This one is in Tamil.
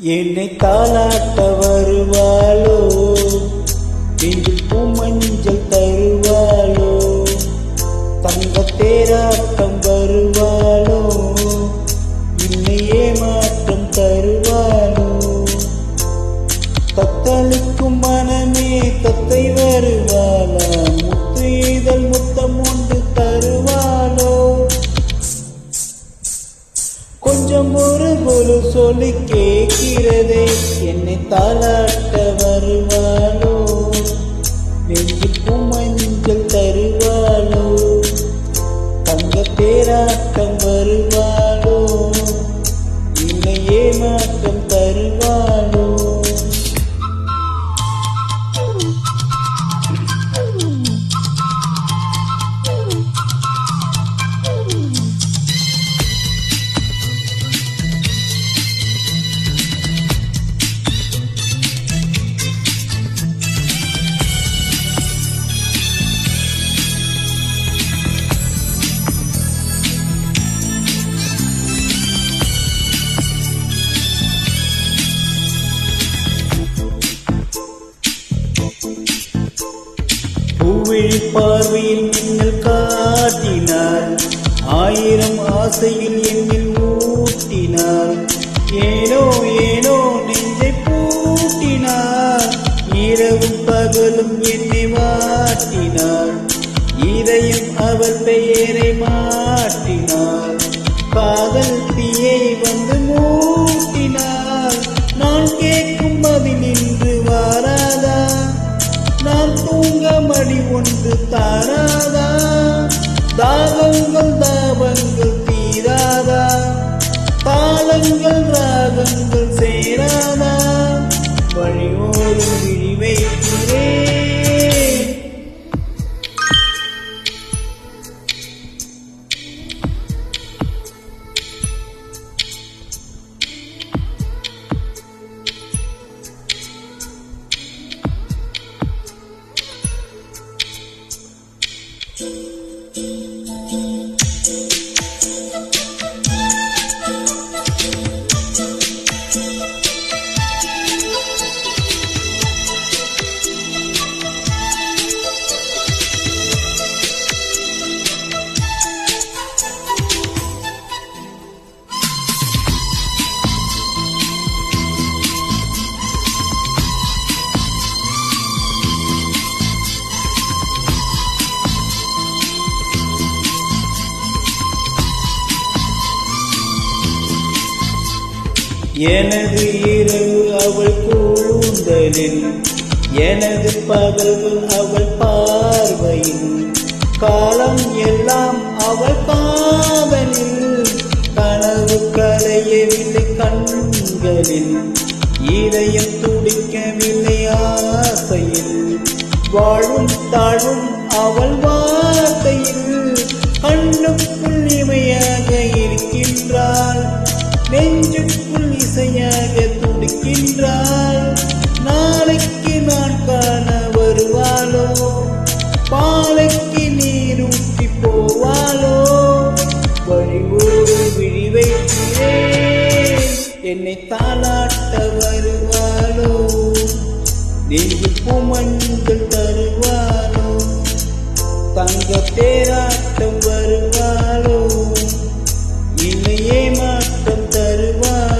என்னை தாளாட்ட வருவாளோ, நெஞ்சில் பூமஞ்சள் தருவாளோ, தங்க தேராட்டம் வருவாளோ, என்னை ஏமாற்றம் தருவாளோ, தத்தளிக்கும் மனமே தத்தை வருவாளா, முத்து இதழ் முத்தம் ஒன்று தருவாளோ, கொஞ்சம் ஒரு பொரு சொல்லி கேட்கிறதே, என்னை தாளாட்ட வருவாளோ, நெஞ்சில் பூமஞ்சள் தருவாளோ, தங்க தேராட்டம் வருவாளோ, என்னை ஏமாற்றம் தருவாளோ. பூவிழி பார்வையில் மின்னல் காட்டினாள், ஆயிரம் ஆசையில் என்னில் ஊட்டினாள், ஏனோ ஏனோ நெஞ்சை பூட்டினாள், இரவும் பகலும் என்னை வாட்டினாள், இதயம் அவள் பெயரை மாட்டினாள், காதல் தீயை வந்து மூட்டினாள், நான் கேட்கும் பதில் இன்று வாராதா, நான் தூங்க மடி ஒன்று தாராதா, தாகங்கள் தாபங்கள் தீராதா, தாளங்கள் ராகங்கள் சேராதா, வழியோடு விழி வைக்கிறேன். எனது இரவு அவள் கூந்தலில், எனது பகல்கள் அவள் பார்வையில், காலம் எல்லாம் அவள் காதலில், கனவு கலையவில்லை கண்களில், இதயம் துடிக்கவில்லை ஆசையில், வாழும் தாழும் அவள் வார்த்தையில், கண்ணுக்குள் இமையாக இருக்கின்றாள், நெஞ்சுக்குள் இசையாக துடிக்கின்றாள், நாளைக்கு நான் காண வருவாளோ, பாலைக்கு நீரூற்றி போவாளோ, வழிவோடு விழி வைக்கிறேன், என்னை தாளாட்ட வருவாளோ, நெஞ்சில் பூமஞ்சள் தருவாளோ, தங்க தேராட்டம் வருவாளோ, என்னை ஏமாற்றம் தருவாளோ.